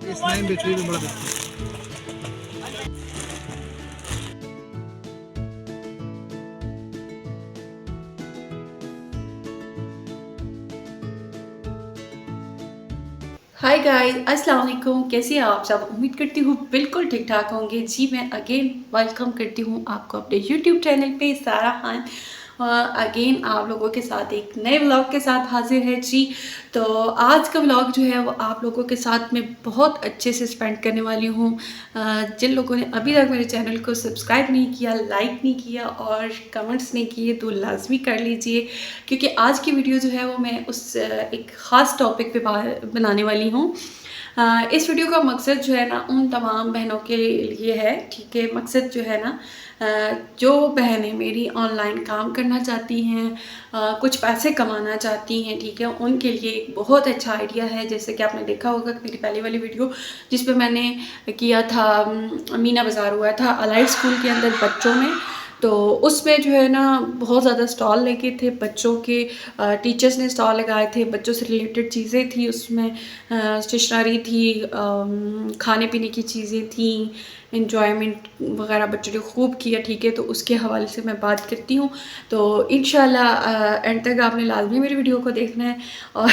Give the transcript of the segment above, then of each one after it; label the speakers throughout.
Speaker 1: ये स्नाइन बेच रही है, बड़ा बेचती है।
Speaker 2: हाय गाइस, अस्सलाम वालेकुम। कैसे हैं आप सब? उम्मीद करती हूँ बिल्कुल ठीक ठाक होंगे। जी मैं अगेन वेलकम करती हूँ आपको अपने यूट्यूब चैनल पे सारा खान। अगेन आप लोगों के साथ एक नए व्लॉग के साथ हाजिर है जी। तो आज का व्लॉग जो है वो आप लोगों के साथ मैं बहुत अच्छे से स्पेंड करने वाली हूँ। जिन लोगों ने अभी तक मेरे चैनल को सब्सक्राइब नहीं किया, लाइक नहीं किया और कमेंट्स नहीं किए तो लाजमी कर लीजिए, क्योंकि आज की वीडियो जो है वो मैं उस एक ख़ास टॉपिक पे बनाने वाली हूँ। इस वीडियो का मकसद जो है ना उन तमाम बहनों के लिए है, ठीक है। मकसद जो है ना जो बहनें मेरी ऑनलाइन काम करना चाहती हैं, कुछ पैसे कमाना चाहती हैं, ठीक है, उनके लिए एक बहुत अच्छा आइडिया है। जैसे कि आपने देखा होगा कि मेरी पहले वाली वीडियो जिस पे मैंने किया था, मीना बाज़ार हुआ था अलाइड स्कूल के अंदर बच्चों में, तो उसमें जो है ना बहुत ज़्यादा स्टॉल लगे थे बच्चों के। टीचर्स ने स्टॉल लगाए थे, बच्चों से रिलेटेड चीज़ें थी उसमें, स्टेशनरी थी, खाने पीने की चीज़ें थी, इन्जॉयमेंट वगैरह बच्चों ने खूब किया, ठीक है। तो उसके हवाले से मैं बात करती हूँ। तो इंशाल्लाह एंड तक आपने लाजमी मेरी वीडियो को देखना है। और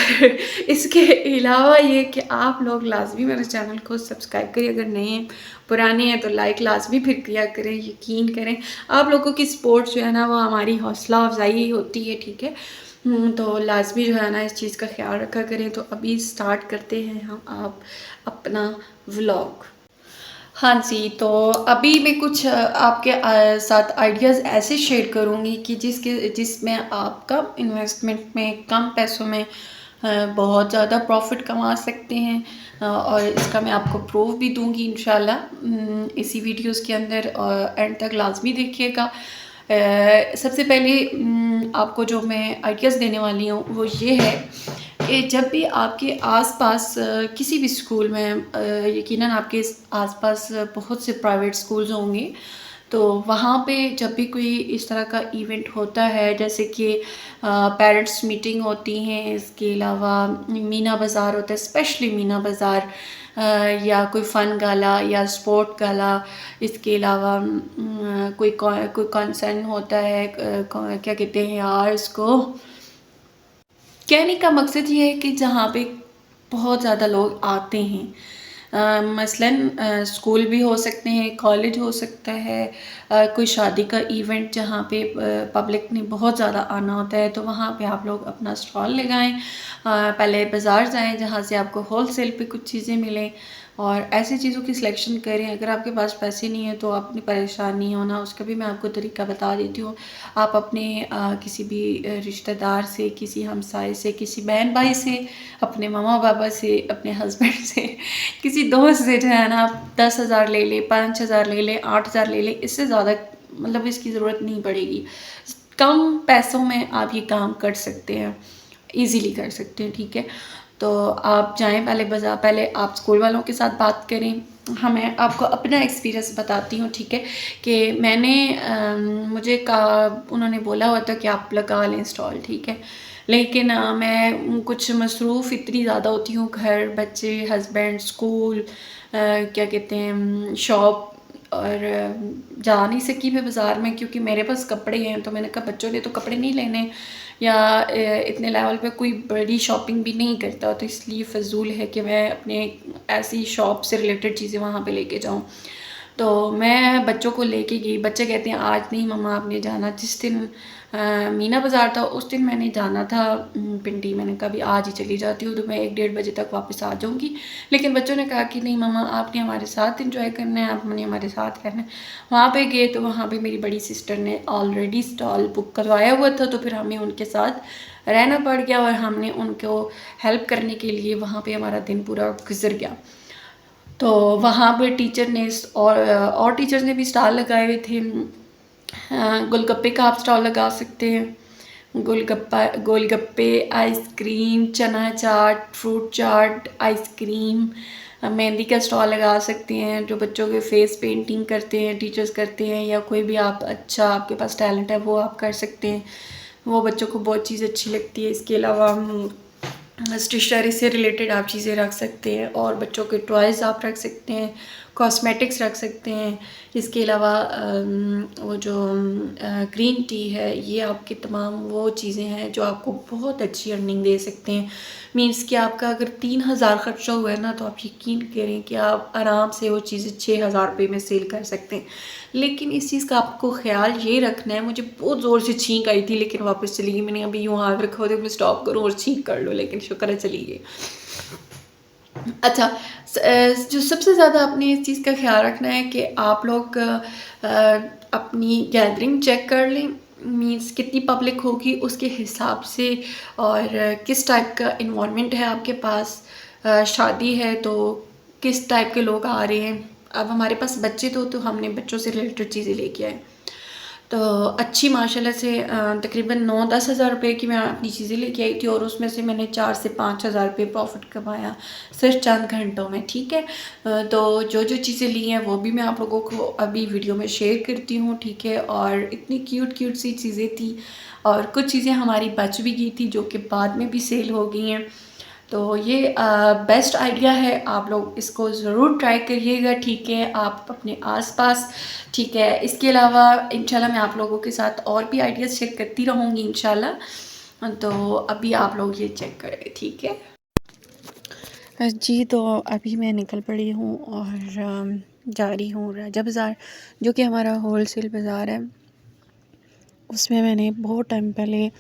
Speaker 2: इसके अलावा ये कि आप लोग लाजमी मेरे चैनल को सब्सक्राइब करिए, अगर नए हैं, पुराने हैं तो लाइक लाजमी फिर किया करें। यकीन करें आप लोगों की सपोर्ट जो है ना वो हमारी हौसला अफजाई होती है, ठीक है। तो लाजमी जो है ना इस चीज़ का ख्याल रखा करें। तो अभी स्टार्ट करते हैं हम आप अपना व्लॉग। हाँ जी, तो अभी मैं कुछ आपके साथ आइडियाज़ ऐसे शेयर करूँगी कि जिसमें आप कम इन्वेस्टमेंट में, कम पैसों में बहुत ज़्यादा प्रॉफिट कमा सकते हैं। और इसका मैं आपको प्रूफ भी दूँगी इंशाल्लाह इसी वीडियोज़ के अंदर। एंड तक लाजमी देखिएगा। सबसे पहले आपको जो मैं आइडियाज़ देने वाली हूँ वो ये है कि जब भी आपके आसपास किसी भी स्कूल में, यकीनन आपके आसपास बहुत से प्राइवेट स्कूल्स होंगे, तो वहाँ पे जब भी कोई इस तरह का इवेंट होता है, जैसे कि पेरेंट्स मीटिंग होती हैं, इसके अलावा मीना बाज़ार होता है, स्पेशली मीना बाज़ार, या कोई फ़न गाला या स्पोर्ट गाला, इसके अलावा कोई कॉन्सर्न होता है, क्या कहते हैं यार इसको, कहने का मकसद ये है कि जहाँ पे बहुत ज़्यादा लोग आते हैं, मसलन स्कूल भी हो सकते हैं, कॉलेज हो सकता है, कोई शादी का इवेंट जहाँ पे पब्लिक ने बहुत ज़्यादा आना होता है, तो वहाँ पे आप लोग अपना स्टॉल लगाएं। पहले बाज़ार जाएं जहाँ से आपको होलसेल पे कुछ चीज़ें मिलें और ऐसी चीज़ों की सिलेक्शन करें। अगर आपके पास पैसे नहीं है तो अपनी परेशान नहीं होना, उसका भी मैं आपको तरीका बता देती हूँ। आप अपने किसी भी रिश्तेदार से, किसी हमसाए से, किसी बहन भाई से, अपने मम्मा पापा से, अपने हस्बैंड से, किसी दोस्त से जो है ना आप 10,000 ले ले, 5,000 ले ले, 8,000 ले ले, इससे ज़्यादा मतलब इसकी ज़रूरत नहीं पड़ेगी। कम पैसों में आप ये काम कर सकते हैं, इजीली कर सकते हैं, ठीक है। तो आप जाएं पहले बाज़ार, पहले आप स्कूल वालों के साथ बात करें। हाँ, मैं आपको अपना एक्सपीरियंस बताती हूँ, ठीक है, कि मैंने मुझे कहा, उन्होंने बोला हुआ था कि आप लगा लें स्टॉल, ठीक है। लेकिन मैं कुछ मसरूफ़ इतनी ज़्यादा होती हूँ, घर, बच्चे, हस्बैंड, स्कूल, क्या कहते हैं, शॉप, और जा नहीं सकी मैं बाज़ार में, क्योंकि मेरे पास कपड़े हैं। तो मैंने कहा बच्चों ने तो कपड़े नहीं लेने, या इतने लेवल पे कोई बड़ी शॉपिंग भी नहीं करता, तो इसलिए फ़जूल है कि मैं अपने ऐसी शॉप से रिलेटेड चीज़ें वहाँ पे लेके जाऊँ। तो मैं बच्चों को लेके गई, बच्चे कहते हैं आज नहीं मम्मा आपने जाना। जिस दिन मीना बाज़ार था उस दिन मैंने जाना था पिंडी। मैंने कहा भी आज ही चली जाती हूँ तो मैं 1-1:30 बजे तक वापस आ जाऊँगी। लेकिन बच्चों ने कहा कि नहीं मम्मा आपने हमारे साथ इंजॉय करना है, आपने हमारे साथ करना है। वहाँ पे गए तो वहाँ पे मेरी बड़ी सिस्टर ने ऑलरेडी स्टॉल बुक करवाया हुआ था, तो फिर हमें उनके साथ रहना पड़ गया और हमने उनको हेल्प करने के लिए वहाँ पे हमारा दिन पूरा गुजर गया। तो वहाँ पे टीचर ने और टीचर्स ने भी स्टॉल लगाए हुए थे। गोलगप्पे का आप स्टॉल लगा सकते हैं, गोलगप्पे, आइसक्रीम, चना चाट, फ्रूट चाट, आइसक्रीम, मेहंदी का स्टॉल लगा सकते हैं। जो बच्चों के फेस पेंटिंग करते हैं टीचर्स करते हैं, या कोई भी आप अच्छा आपके पास टैलेंट है वो आप कर सकते हैं, वो बच्चों को बहुत चीज़ अच्छी लगती है। इसके अलावा स्टेशनरी से रिलेटेड आप चीज़ें रख सकते हैं, और बच्चों के टॉयज़ आप रख सकते हैं, कॉस्मेटिक्स रख सकते हैं। इसके अलावा वो जो ग्रीन टी है, ये आपकी तमाम वो चीज़ें हैं जो आपको बहुत अच्छी अर्निंग दे सकते हैं। मींस कि आपका अगर 3000 खर्चा हुआ है ना, तो आप यकीन करें कि आप आराम से वो चीज़ें 6000 रुपये में सेल कर सकते हैं। लेकिन इस चीज़ का आपको ख्याल ये रखना है, मुझे बहुत ज़ोर से छींक आई थी लेकिन वापस चली गई। मैंने अभी यूँ हाथ रखा होता मैं स्टॉप करूँ और छींक कर लूँ, लेकिन शुक्र है चली गई। अच्छा, जो सबसे ज़्यादा आपने इस चीज़ का ख्याल रखना है कि आप लोग अपनी गैदरिंग चेक कर लें, मीन्स कितनी पब्लिक होगी उसके हिसाब से, और किस टाइप का इन्वायरमेंट है आपके पास। शादी है तो किस टाइप के लोग आ रहे हैं। अब हमारे पास बच्चे तो हमने बच्चों से रिलेटेड चीज़ें लेके आए, तो अच्छी माशाल्लाह से तकरीबन 9-10 हज़ार रुपये की मैं अपनी चीज़ें लेके आई थी, और उसमें से मैंने 4 से 5 हज़ार रुपये प्रॉफिट कमाया सिर्फ चंद घंटों में। ठीक है, तो जो जो चीज़ें ली हैं वो भी मैं आप लोगों को अभी वीडियो में शेयर करती हूँ। ठीक है, और इतनी क्यूट क्यूट सी चीज़ें थी, और कुछ चीज़ें हमारी बच भी गई थी जो कि बाद में भी सेल हो गई हैं। तो ये बेस्ट आइडिया है, आप लोग इसको ज़रूर ट्राई करिएगा। ठीक है, आप अपने आसपास, ठीक है, इसके अलावा इंशाल्लाह मैं आप लोगों के साथ और भी आइडियाज़ शेयर करती रहूँगी इंशाल्लाह। तो अभी आप लोग ये चेक करें। ठीक है जी, तो अभी मैं निकल पड़ी हूँ और जा रही हूँ राजा बाज़ार, जो कि हमारा होलसेल बाज़ार है। उसमें मैंने बहुत टाइम पहले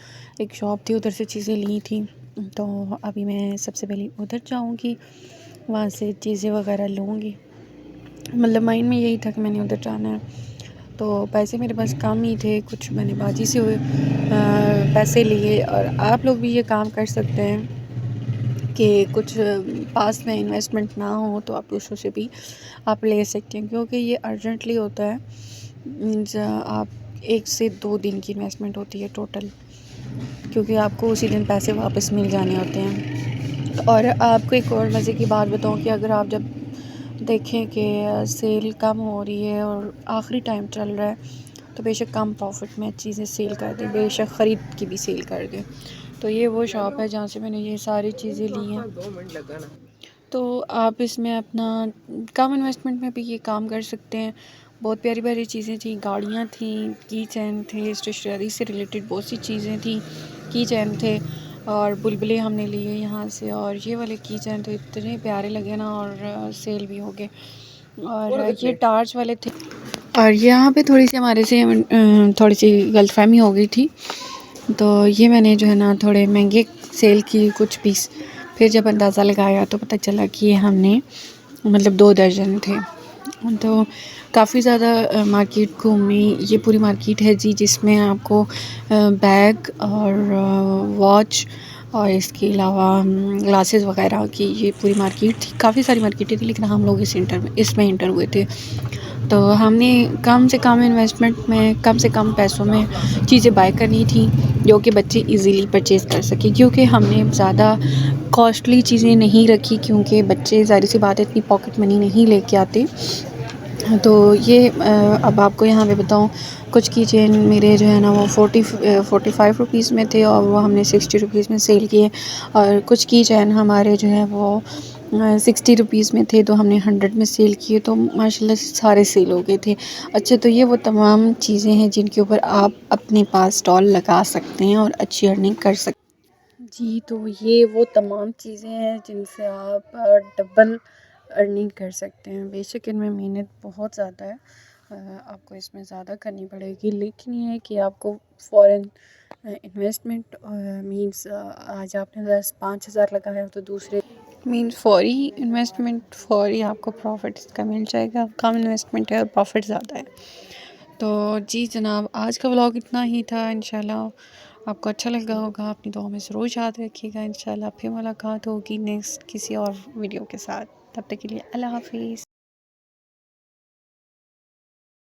Speaker 2: एक शॉप थी, उधर से चीज़ें ली थी, तो अभी मैं सबसे पहले उधर जाऊंगी, वहाँ से चीज़ें वगैरह लूँगी। मतलब माइंड में यही था कि मैंने उधर जाना है, तो पैसे मेरे पास कम ही थे, कुछ मैंने बाजी से हुए पैसे लिए। और आप लोग भी ये काम कर सकते हैं कि कुछ पास में इन्वेस्टमेंट ना हो तो आप दूसरों से भी आप ले सकते हैं, क्योंकि ये अर्जेंटली होता है। मीन्स आप 1 से 2 दिन की इन्वेस्टमेंट होती है टोटल, क्योंकि आपको उसी दिन पैसे वापस मिल जाने होते हैं। और आपको एक और मज़े की बात बताऊं कि अगर आप जब देखें कि सेल कम हो रही है और आखिरी टाइम चल रहा है, तो बेशक कम प्रॉफिट में चीज़ें सेल कर दें, बेशक ख़रीद की भी सेल कर दें। तो ये वो शॉप है जहाँ से मैंने ये सारी चीज़ें ली हैं। तो आप इसमें अपना कम इन्वेस्टमेंट में भी ये काम कर सकते हैं। बहुत प्यारी प्यारी चीज़ें थी, गाड़ियाँ थी, की चैन थे, स्टेशनरी से रिलेटेड बहुत सी चीज़ें थी, की चैन थे, और बुलबुलें हमने लिए यहाँ से। और ये वाले की चैन तो इतने प्यारे लगे ना, और सेल भी हो गए। और ये टार्च वाले थे, और यहाँ पे थोड़ी सी हमारे से थोड़ी सी गलतफहमी हो गई थी, तो ये मैंने जो है ना थोड़े महंगे सेल की कुछ पीस। फिर जब अंदाज़ा लगाया तो पता चला कि ये हमने मतलब 2 दर्जन थे। तो काफ़ी ज़्यादा मार्केट घूमी। ये पूरी मार्केट है जी, जिसमें आपको बैग और वॉच और इसके अलावा ग्लासेस वगैरह की ये पूरी मार्केट थी। काफ़ी सारी मार्केटें थी, लेकिन हम लोग इसमें इंटर हुए थे। तो हमने कम से कम इन्वेस्टमेंट में, कम से कम पैसों में चीज़ें बाय करनी थी, जो कि बच्चे इजीली परचेज़ कर सकें। क्योंकि हमने ज़्यादा कॉस्टली चीज़ें नहीं रखी, क्योंकि बच्चे ज़ाहिर सी बात है इतनी पॉकेट मनी नहीं लेके आते। तो ये अब आपको यहाँ पे बताऊँ, कुछ की चेन मेरे जो है ना वो 45 रुपीज़ में थे, और वो हमने 60 रुपीज़ में सेल किए। और कुछ की चैन हमारे जो है वो 60 रुपीज़ में थे, तो हमने 100 में सेल किए, तो माशाल्लाह से सारे सेल हो गए थे। अच्छा, तो ये वो तमाम चीज़ें हैं जिनके ऊपर आप अपने पास स्टॉल लगा सकते हैं और अच्छी अर्निंग कर सकते हैं जी। तो ये वो तमाम चीज़ें हैं जिनसे आप डबल अर्निंग कर सकते हैं। बेशक इनमें मेहनत बहुत ज़्यादा है, आपको इसमें ज़्यादा करनी पड़ेगी, लेकिन ये है कि आपको फ़ौरन इन्वेस्टमेंट मींस आज आपने 10-5 हज़ार लगाया तो दूसरे मीन्स फौरी इन्वेस्टमेंट, फौरी आपको प्रॉफिट इसका मिल जाएगा। कम इन्वेस्टमेंट है और प्रॉफिट ज़्यादा है। तो जी जनाब, आज का व्लॉग इतना ही था। इंशाल्लाह आपको अच्छा लगा होगा। अपनी दुआ में ज़रूर याद रखिएगा। इंशाल्लाह फिर मुलाकात होगी नेक्स्ट किसी और वीडियो के साथ। तब तक के लिए अल्लाह हाफ़िज़।